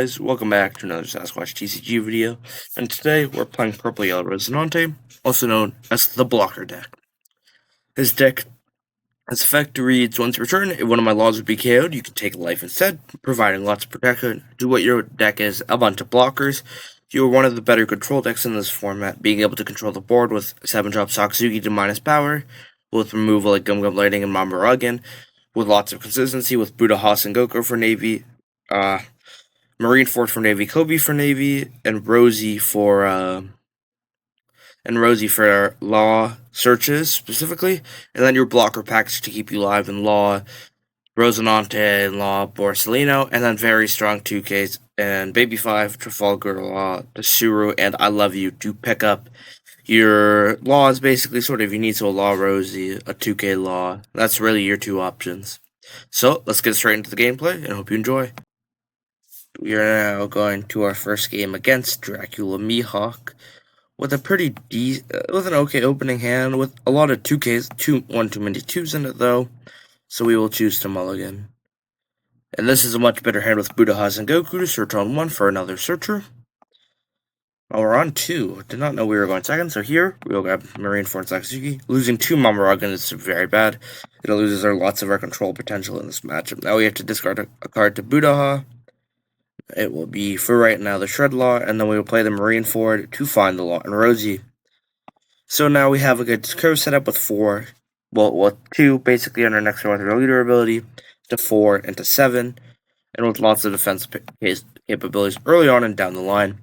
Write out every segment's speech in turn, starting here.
Guys, welcome back to another Sasquatch TCG video, and today we're playing Purple Yellow Rosinante, also known as the Blocker deck. His deck, its effect reads, once per turn, if one of my laws would be KO'd, you can take a life instead, providing lots of protection. Do what your deck is, a bunch of blockers. You are one of the better control decks in this format, being able to control the board with 7-drop Sakasugi to minus power, with removal like Gum Gum Lighting and Mamaragan, with lots of consistency with Buddha Haas and Goku for Navy, Marineford for Navy, Kobe for Navy, and Rosie for law searches specifically, and then your blocker package to keep you live in law, Rosinante and law Borsalino, and then very strong 2Ks and Baby 5, Trafalgar Law, Tsuru, and I Love You to pick up your laws. Basically, sort of, you need a law Rosie, a 2K law. That's really your two options. So let's get straight into the gameplay, and hope you enjoy. We are now going to our first game against Dracula Mihawk with a with an okay opening hand with a lot of 2Ks, one too many 2s in it though, so we will choose to mulligan. And this is a much better hand with Buddha Haas and Goku to search on 1 for another searcher. Oh, we're on 2. Did not know we were going second, so here we will grab Marineford and Sakasugi. Losing 2 Mamaragan is very bad. It loses lots of our control potential in this matchup. Now we have to discard a card to Buddha Haas. It will be, for right now, the Shred Law, and then we will play the Marineford to find the Law and Rosie. So now we have a good curve set up with 4, with 2 basically on our next turn with our leader ability, to 4 and to 7, and with lots of defense capabilities early on and down the line.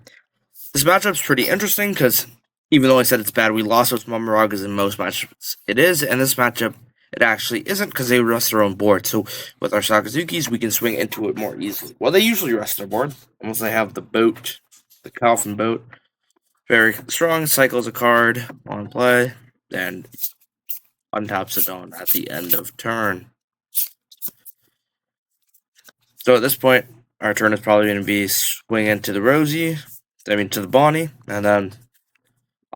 This matchup's pretty interesting because even though I said it's bad, we lost with Mamaragas in most matchups. It is, and this matchup, it actually isn't because they rest their own board. So with our Sakazukis, we can swing into it more easily. Well, they usually rest their board unless they have the boat, the Coffin boat. Very strong, cycles a card on play, and untaps it on at the end of turn. So at this point, our turn is probably going to be swing into the Rosie, to the Bonnie, and then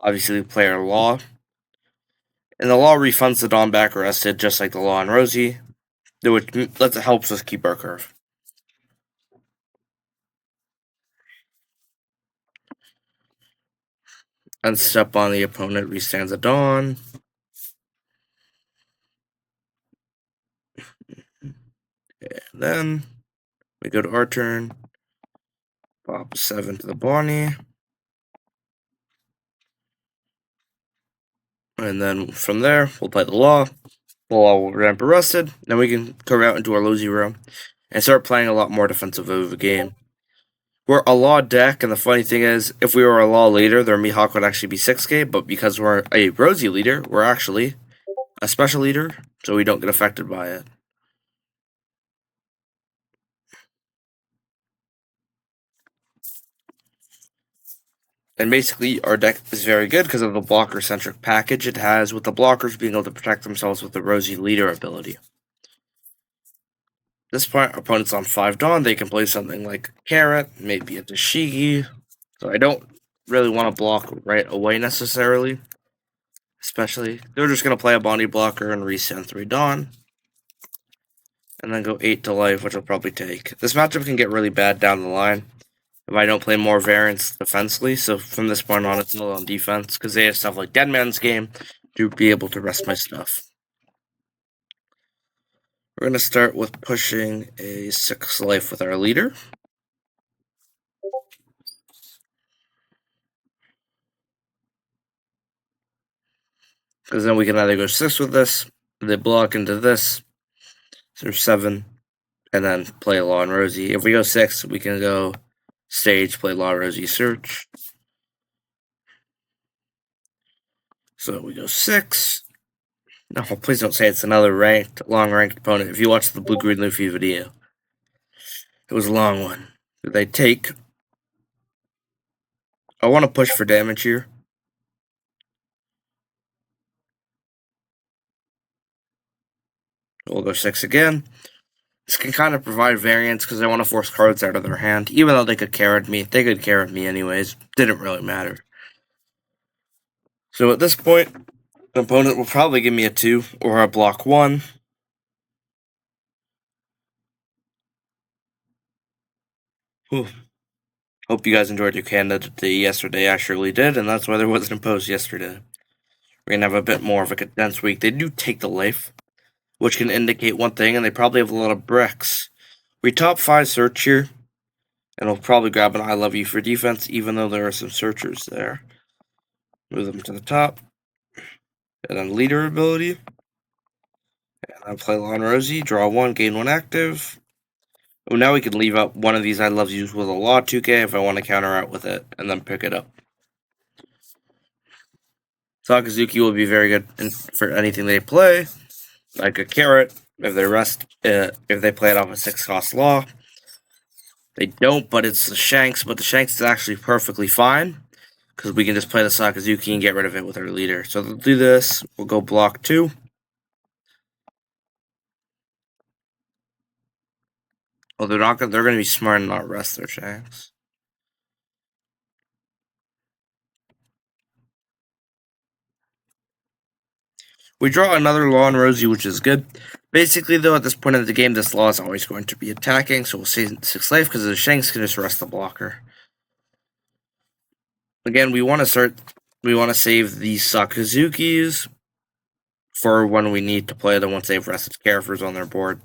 obviously play our Law. And the Law refunds the Dawn back rested, just like the Law and Rosie, which helps us keep our curve. And step on the opponent, restands the Dawn. And then we go to our turn. Pop 7 to the Bonnie. And then from there, we'll play the Law. The Law will ramp arrested. Then we can go out into our low 0 and start playing a lot more defensive of a game. We're a Law deck, and the funny thing is, if we were a Law leader, their Mihawk would actually be 6K, but because we're a Rosie leader, we're actually a special leader, so we don't get affected by it. And basically, our deck is very good because of the blocker-centric package it has, with the blockers being able to protect themselves with the Rosie leader ability. At this point, our opponent's on 5 Dawn. They can play something like Carrot, maybe a Dashigi. So I don't really want to block right away necessarily. Especially, they're just going to play a Bonnie blocker and resend 3 Dawn. And then go 8 to life, which I'll probably take. This matchup can get really bad down the line if I don't play more variants defensively. So from this point on, it's all on defense because they have stuff like Dead Man's Game to be able to rest my stuff. We're going to start with pushing a 6 life with our leader. Because then we can either go 6 with this, they block into this, so 7, and then play Law and Rosie. If we go 6, we can go stage, play Law, Rosie, search. So we go 6. No, please don't say it's another long-ranked opponent. If you watch the Blue-Green Luffy video, it was a long one. They take... I want to push for damage here. We'll go 6 again. This can kind of provide variance because I want to force cards out of their hand. Even though they could carrot me. They could carrot me anyways. Didn't really matter. So at this point, the opponent will probably give me a 2 or a block 1. Whew. Hope you guys enjoyed your candidacy yesterday. I surely did, and that's why there wasn't a post yesterday. We're gonna have a bit more of a condensed week. They do take the life, which can indicate one thing, and they probably have a lot of bricks. We top 5 search here, and we'll probably grab an I love you for defense, even though there are some searchers there. Move them to the top. And then leader ability. And then play Lon Rosie, draw 1, gain 1 active. Oh, now we can leave out one of these I love yous with a Law 2K if I want to counter out with it, and then pick it up. Sakazuki will be very good for anything they play, like a carrot, if they play it off a 6-cost Law. They don't, but it's the Shanks, but the Shanks is actually perfectly fine, because we can just play the Sakazuki and get rid of it with our leader. So they'll do this, we'll go block 2. Well, they're going to be smart and not rest their Shanks. We draw another Law and Rosie, which is good. Basically, though, at this point in the game, this Law is always going to be attacking, so we'll save 6 life, because the Shanks can just rest the blocker. Again, we want to save these Sakazukis for when we need to play them once they've rested characters on their board.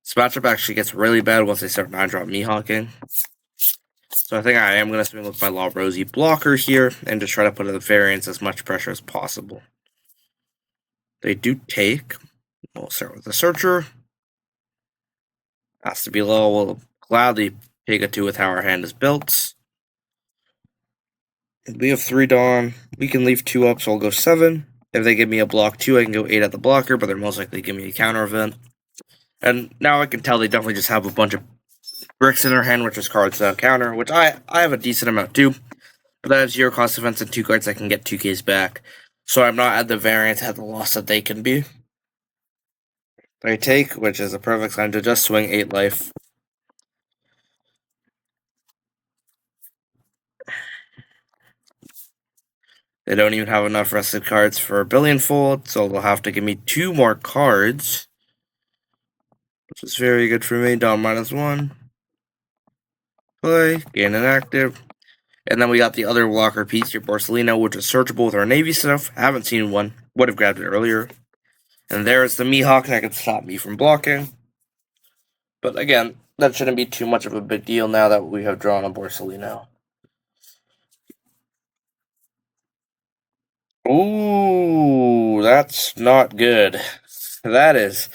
This matchup actually gets really bad once they start 9-drop Mihawking. So I think I am going to swing with my Law Rosie blocker here, and just try to put in the variance as much pressure as possible. They do take. We'll start with the Searcher. Has to be low. We'll gladly take a 2 with how our hand is built. We have 3 Dawn. We can leave 2 up, so I'll go 7. If they give me a block 2, I can go 8 at the blocker, but they're most likely to give me a counter event. And now I can tell they definitely just have a bunch of bricks in their hand, which is cards that counter, which I have a decent amount too. But that is 0 cost events and 2 cards I can get 2Ks back. So I'm not at the variance at the loss that they can be. They take, which is a perfect sign to just swing 8 life. They don't even have enough rested cards for a billion fold, so they'll have to give me 2 more cards, which is very good for me. Down -1. Play, gain an active. And then we got the other blocker piece here, Borsellino, which is searchable with our Navy stuff. Haven't seen one. Would have grabbed it earlier. And there's the Mihawk that can stop me from blocking. But again, that shouldn't be too much of a big deal now that we have drawn a Borsellino. Ooh, that's not good. That is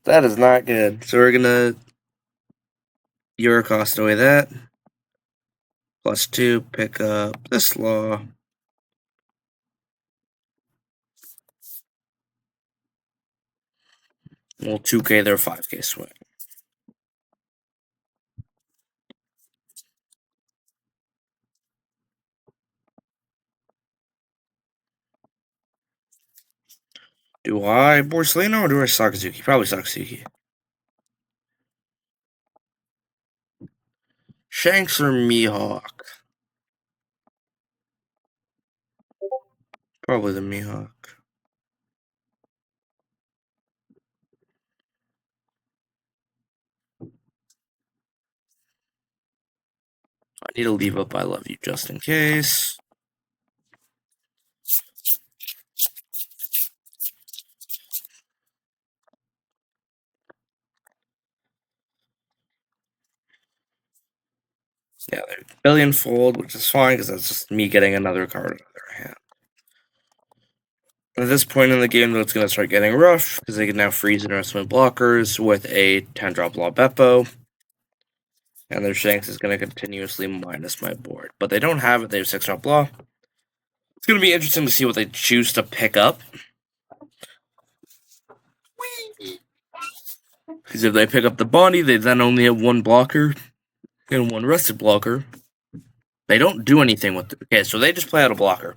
not good. So we're gonna Euro cost away that. +2, pick up this Law. We'll 2K their 5K swing. Do I Borsellino or do I Sakazuki? Probably Sakazuki. Shanks or Mihawk? Probably the Mihawk. I need to leave up I love you just in case. Yeah, they're billion fold, which is fine because that's just me getting another card out of their hand. At this point in the game, though, it's going to start getting rough because they can now freeze investment blockers with a 10-drop Law Beppo. And their Shanks is going to continuously minus my board. But they don't have it, they have 6-drop Law. It's going to be interesting to see what they choose to pick up. Because if they pick up the Bonnie, they then only have 1 blocker and 1 rested blocker. They don't do anything with it. Okay, so they just play out a blocker.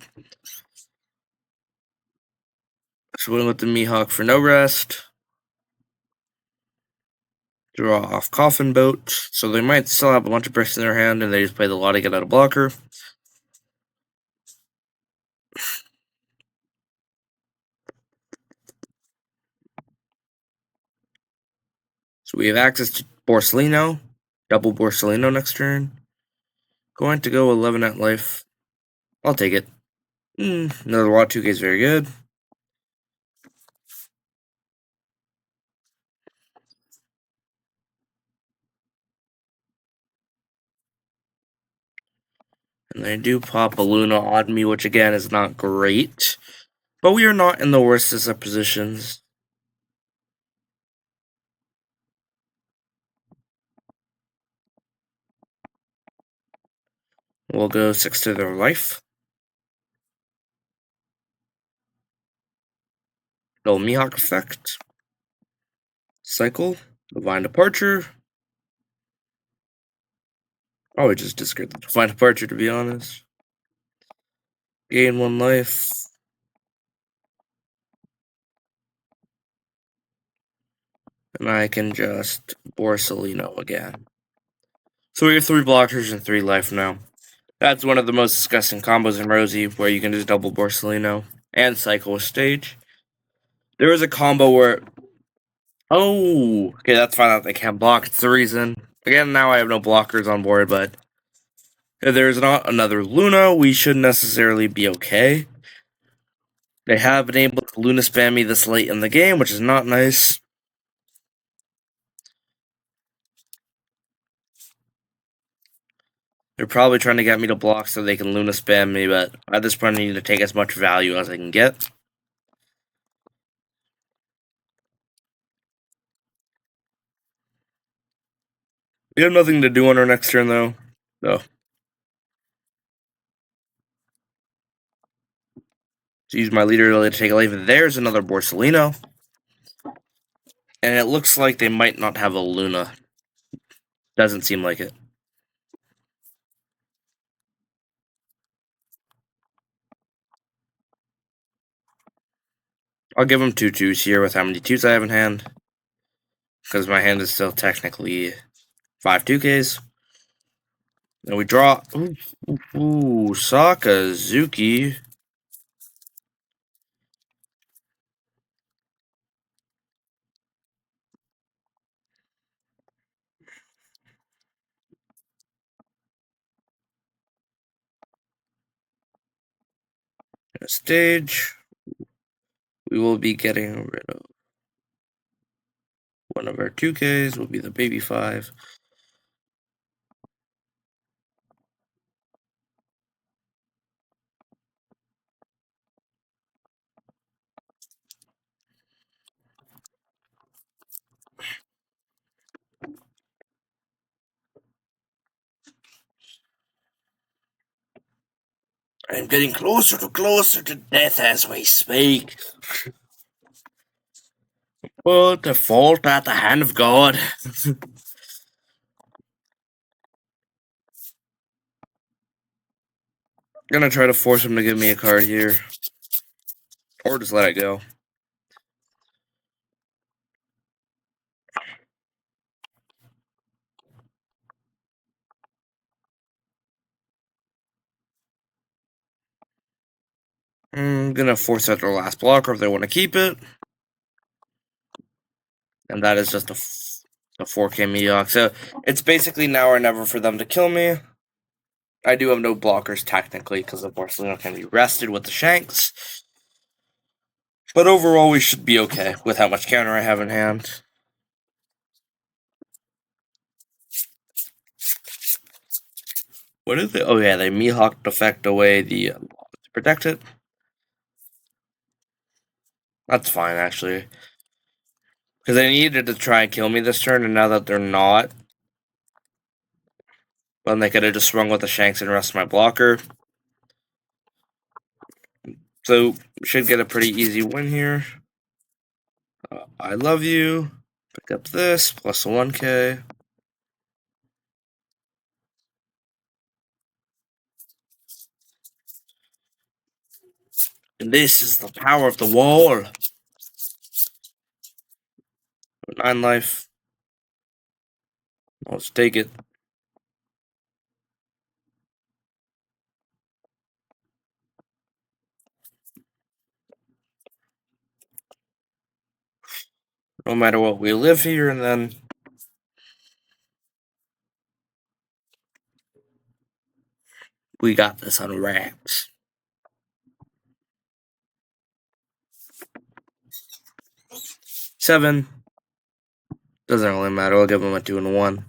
Swing with the Mihawk for no rest. Draw off Coffin Boat. So they might still have a bunch of bricks in their hand, and they just play the Law to get out a blocker. So we have access to Borsellino. Double Borsellino next turn. Going to go 11 at life. I'll take it. Another Law 2K is very good. And they do pop a Luna on me, which again is not great. But we are not in the worstest of positions. We'll go 6 to their life. No Mihawk effect. Cycle. Divine Departure. I would just discard the Divine Departure, to be honest. Gain 1 life. And I can just Borsalino again. So we have 3 blockers and 3 life now. That's one of the most disgusting combos in Rosie, where you can just double Borsalino and cycle with stage. There was a combo where... Oh! Okay, that's fine that they can't block. It's the reason. Again, now I have no blockers on board, but... if there's not another Luna, we shouldn't necessarily be okay. They have been able to Luna spam me this late in the game, which is not nice. They're probably trying to get me to block so they can Luna spam me, but at this point I need to take as much value as I can get. We have nothing to do on our next turn, though. So, to use my leader ability to take a leave. There's another Borsalino. And it looks like they might not have a Luna. Doesn't seem like it. I'll give them 2/2s here with how many 2s I have in hand. Because my hand is still technically 5 2Ks. And we draw. Ooh, Sakazuki. Stage. We will be getting rid of one of our 2Ks. Will be the baby 5. I'm getting closer to death as we speak. But the fault at the hand of God. Gonna try to force him to give me a card here. Or just let it go. I'm gonna force out their last blocker if they want to keep it. And that is just a 4K Mihawk. So it's basically now or never for them to kill me. I do have no blockers technically because the Barcelona can be rested with the Shanks. But overall, we should be okay with how much counter I have in hand. What is it? Oh yeah, they Mihawk defect away the to protect it. That's fine actually, because they needed to try and kill me this turn, and now that they're not, then they could have just swung with the Shanks and rest my blocker. So should get a pretty easy win here. I love you. Pick up this plus a 1K. And this is the power of the wall. 9 life. Let's take it. No matter what, we live here, and then We got this on wraps. 7. Doesn't really matter. I'll give him a 2 and a 1.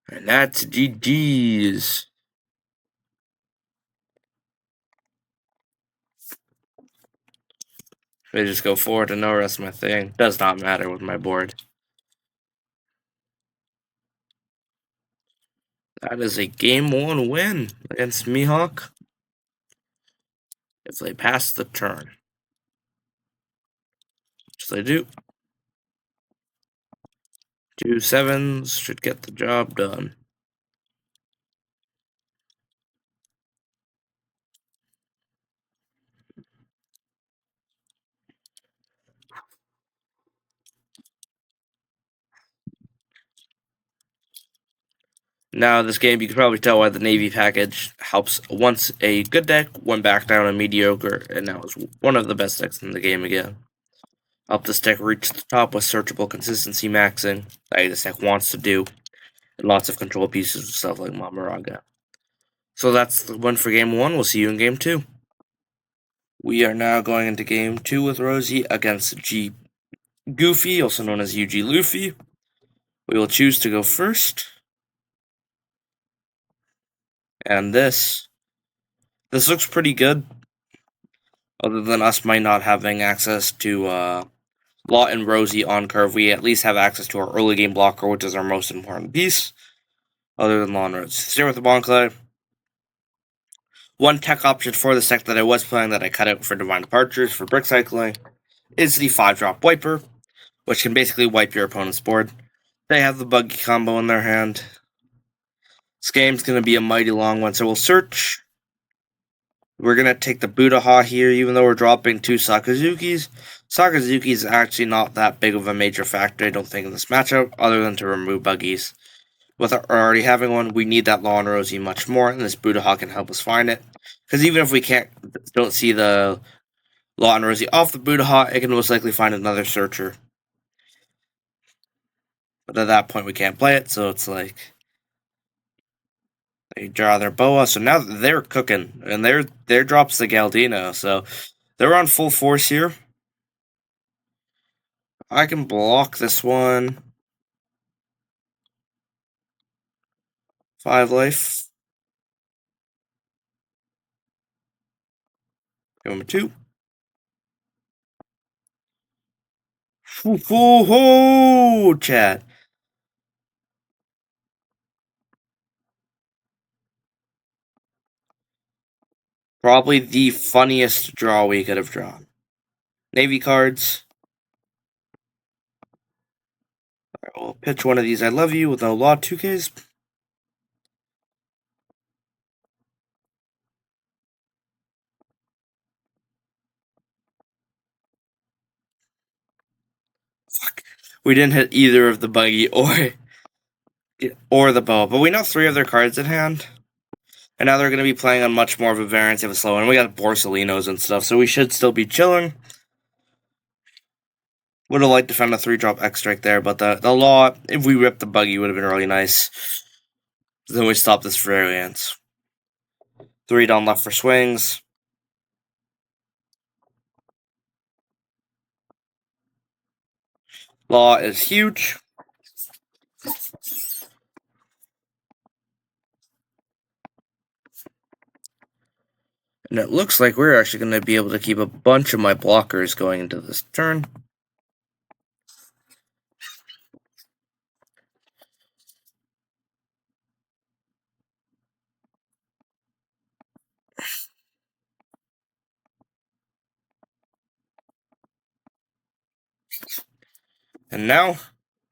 And that's GG's. I just go forward and no rest of my thing. Does not matter with my board. That is a game 1 win against Mihawk. If they pass the turn. Which they do. 2 7s should get the job done. Now, this game, you can probably tell why the Navy package helps. Once a good deck went back down to mediocre, and now is one of the best decks in the game again. Help this deck reach the top with searchable consistency maxing that this deck wants to do, and lots of control pieces with stuff like Mamaraga. So that's the one for game 1. We'll see you in game 2. We are now going into game 2 with Rosie against G Goofy, also known as UG Luffy. We will choose to go first. And this looks pretty good. Other than us might not having access to Law and Rosie on curve, we at least have access to our early game blocker, which is our most important piece. Other than Law and Rosie. Start with the Bonclay. One tech option for the deck that I was playing that I cut out for Divine Departures for brick cycling is the 5-drop Wiper, which can basically wipe your opponent's board. They have the Buggy combo in their hand. This game's going to be a mighty long one, so we'll search. We're going to take the Budaha here, even though we're dropping 2 Sakazukis. Sakazuki is actually not that big of a major factor, I don't think, in this matchup, other than to remove Buggies. With already having one, we need that Law and Rosie much more, and this Budaha can help us find it. Because even if we don't see the Law and Rosie off the Budaha, it can most likely find another searcher. But at that point, we can't play it, so it's like they draw their Boa, so now they're cooking, and their drops the Galdino, so they're on full force here. I can block this one. 5 life. Give him a 2. Ho, chat. Probably the funniest draw we could have drawn. Navy cards. I will pitch one of these I love you with no law 2Ks. Fuck. We didn't hit either of the Buggy or the Boa, but we know 3 of their cards in hand. And now they're going to be playing on much more of a variance of a slow one. We got Borsalinos and stuff, so we should still be chilling. Would have liked to find a 3-drop X-Strike there, but the Law, if we ripped the Buggy, would have been really nice. Then we stop this variance. 3 down left for swings. Law is huge. And it looks like we're actually going to be able to keep a bunch of my blockers going into this turn. And now,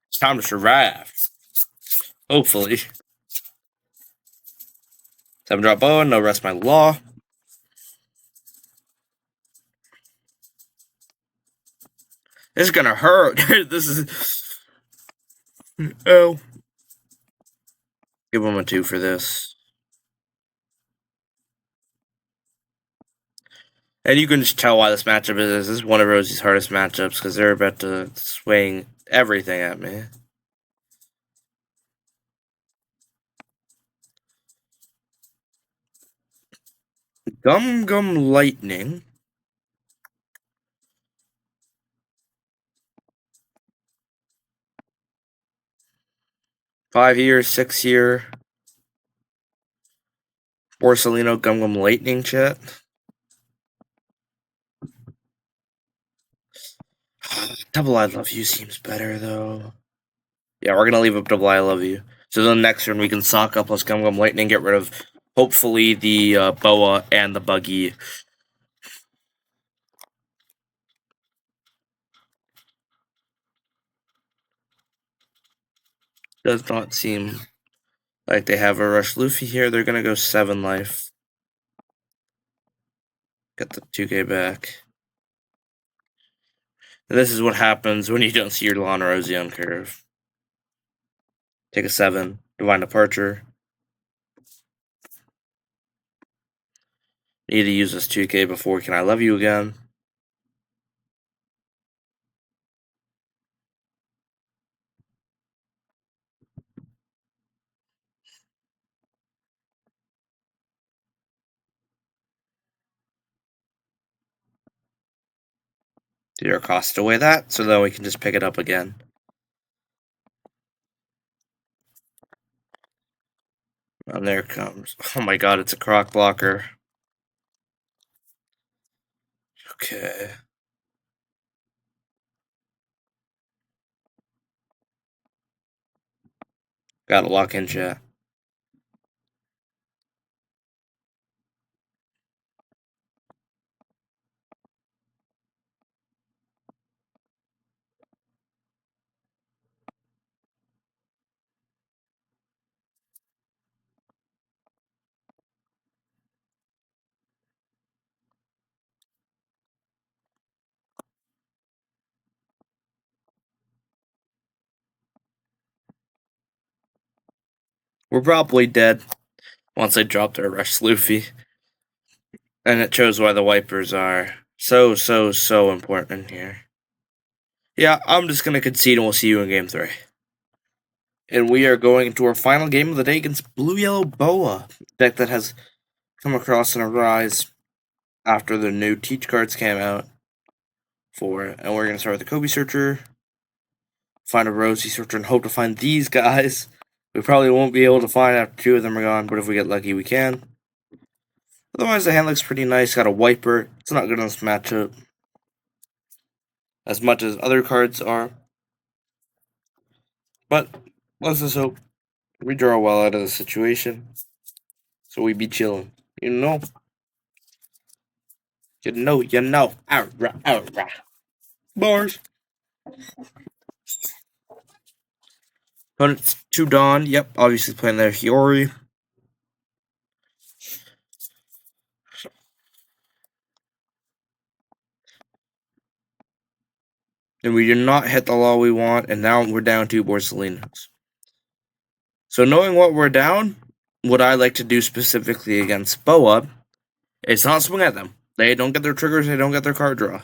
it's time to survive. Hopefully. 7-drop Boa, no rest my Law. This is gonna hurt. This is... Oh. Give him a 2 for this. And you can just tell why this matchup is. This is one of Rosie's hardest matchups, because they're about to swing everything at me. Gum Gum Lightning. 5 year, 6 year. Borsalino Gum Gum Lightning chat. Double I Love You seems better though. Yeah, we're gonna leave up Double I Love You. So the next turn we can Sokka plus Gum Gum Lightning, get rid of hopefully the Boa and the Buggy. Does not seem like they have a Rush Luffy here. They're gonna go 7 life. Get the 2k back. And this is what happens when you don't see your Lana Rosie on curve. Take a 7. Divine Departure. Need to use this 2k before Can I Love You again. Do your cost away that, so then we can just pick it up again. And there it comes. Oh my god, it's a Croc Blocker. Okay. Gotta lock in chat. We're probably dead once they drop their Rush Luffy. And it shows why the wipers are so important here. Yeah, I'm just gonna concede and we'll see you in game 3. And we are going into our final game of the day against Blue Yellow Boa, deck that has come across in a rise after the new Teach cards came out for it. And we're gonna start with the Kobe Searcher, find a Rosie Searcher, and hope to find these guys. We probably won't be able to find after 2 of them are gone, but if we get lucky, we can. Otherwise, the hand looks pretty nice. Got a Wiper. It's not good on this matchup as much as other cards are. But let's just hope we draw well out of the situation. So we be chilling. You know? You know. Alright. Bars. Opponent's 2 Dawn. Yep, obviously playing their Hiyori. And we did not hit the law we want, and now we're down 2 Borsalinos. So knowing what we're down, what I like to do specifically against Boa is not swing at them. They don't get their triggers, they don't get their card draw.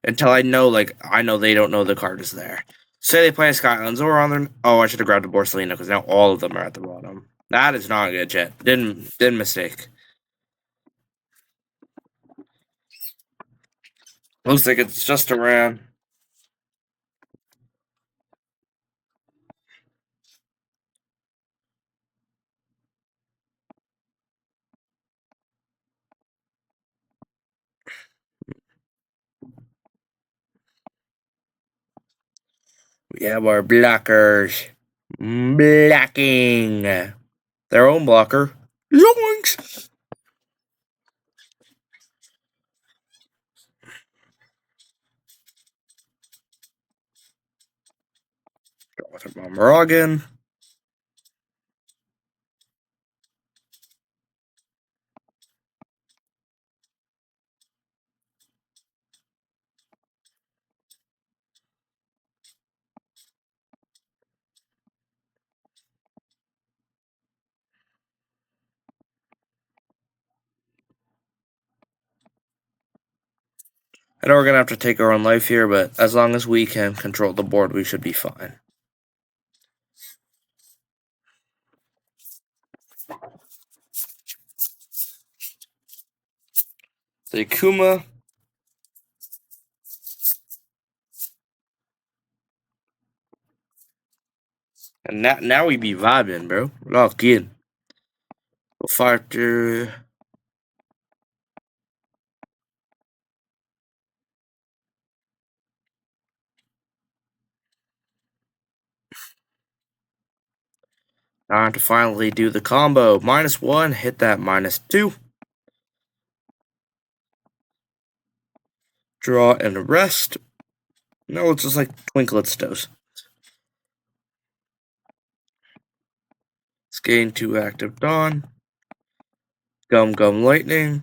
Until I know they don't know the card is there. Say they play a Skylands or on their... Oh, I should have grabbed a Borsellino because now all of them are at the bottom. That is not good, chat. Didn't mistake. Looks like it's just a ram. We have our blockers. Blocking. Their own blocker. Yoinks! Go with our Morrigan. I know we're going to have to take our own life here, but as long as we can control the board, we should be fine. The Akuma. And now we be vibing, bro. Lock in. We'll fire through. Time to finally do the combo. -1, hit that -2. Draw and rest. No, it's just like Twinklet's dose. Gain 2 active Dawn. Gum Lightning.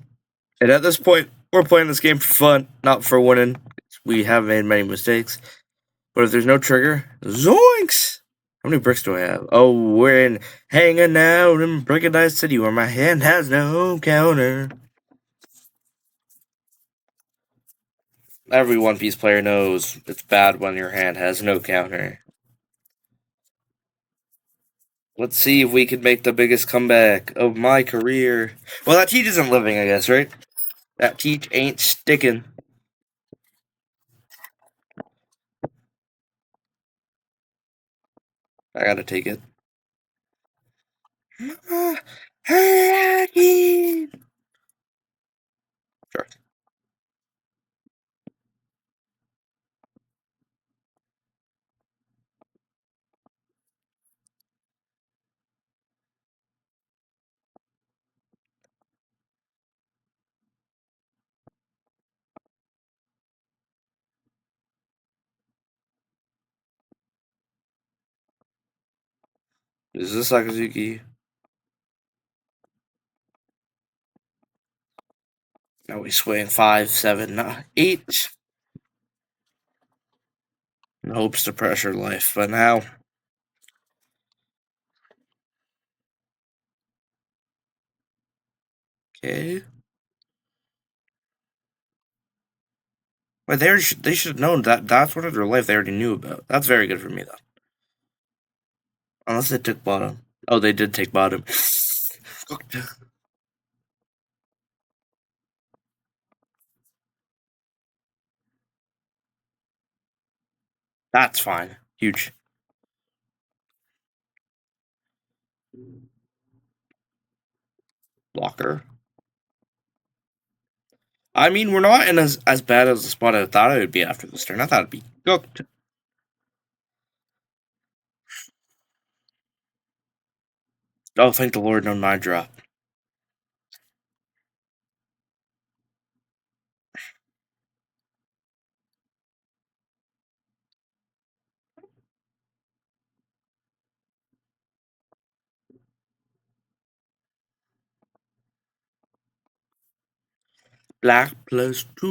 And at this point, we're playing this game for fun, not for winning. We have made many mistakes. But if there's no trigger, zoinks! How many bricks do I have? Oh, we're in hanging out in Brickadise City where my hand has no counter. Every One Piece player knows it's bad when your hand has no counter. Let's see if we can make the biggest comeback of my career. Well, that teach isn't living, I guess, right? That teach ain't sticking. I gotta take it. Sure. Is this Sakazuki? Now we swing 5, 7, 8. And hopes to pressure life, but now. Okay. But they should have known that that's one of their life they already knew about. That's very good for me, though. Unless they took bottom. Oh, they did take bottom. That's fine. Huge. Blocker. I mean, we're not in as bad as the spot I thought it would be after this turn. I thought it'd be cooked. Oh, thank the Lord, no 9 drop. Black +2.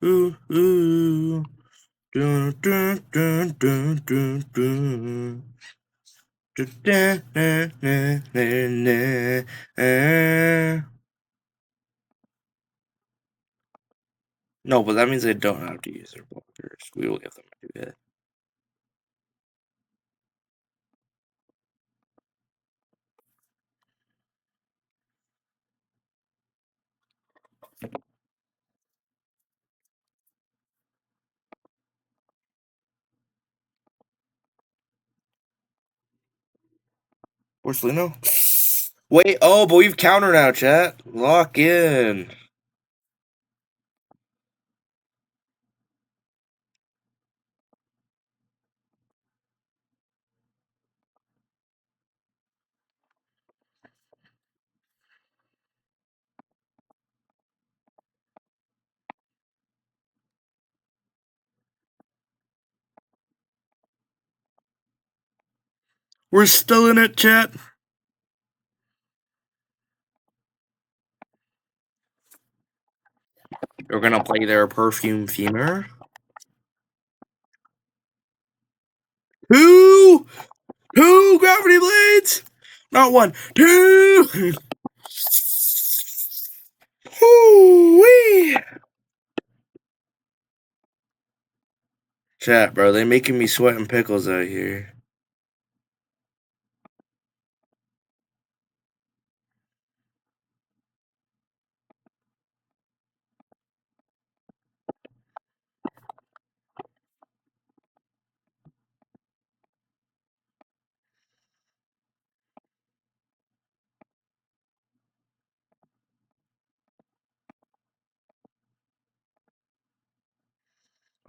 Ooh, ooh. Dun, dun, dun, dun, dun, dun. No, but that means they don't have to use their blockers. We will give them a 2 hit. Porcelino? Wait, oh, but we've counter now, chat. Lock in. We're still in it, chat. We're gonna play their perfume femer. Two gravity blades. Not 1, 2. Woo-wee. Chat, bro, they making me sweating pickles out here.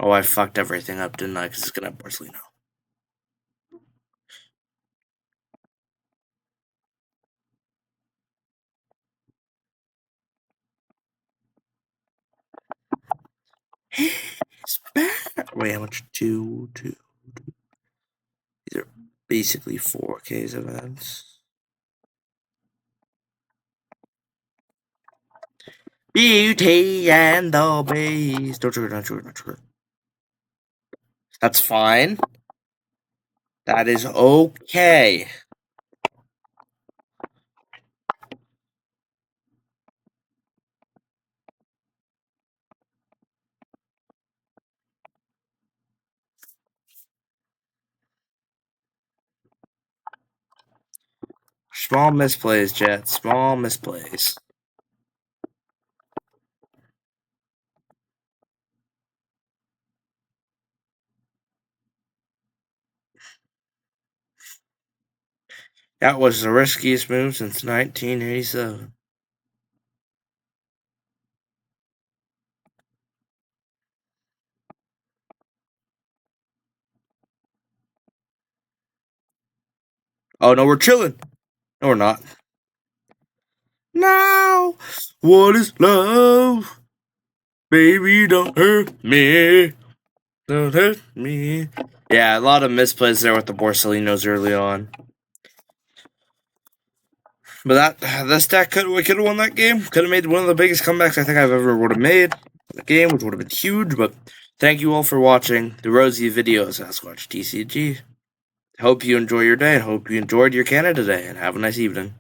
Oh, I fucked everything up, didn't I? Because it's gonna have Borsellino. It's bad. Wait, how much? Two. These are basically 4Ks events. Beauty and the Beast. Don't trigger. That's fine. That is okay. Small misplays, Jet. Small misplays. That was the riskiest move since 1987. Oh, no, we're chilling. No, we're not. Now, what is love? Baby, don't hurt me. Don't hurt me. Yeah, a lot of misplays there with the Borsellinos early on. But that stack we could have won that game. Could have made one of the biggest comebacks I think I've ever would have made in the game, which would have been huge. But thank you all for watching the Rosie videos, Sasquatch TCG. Hope you enjoy your day and hope you enjoyed your Canada Day and have a nice evening.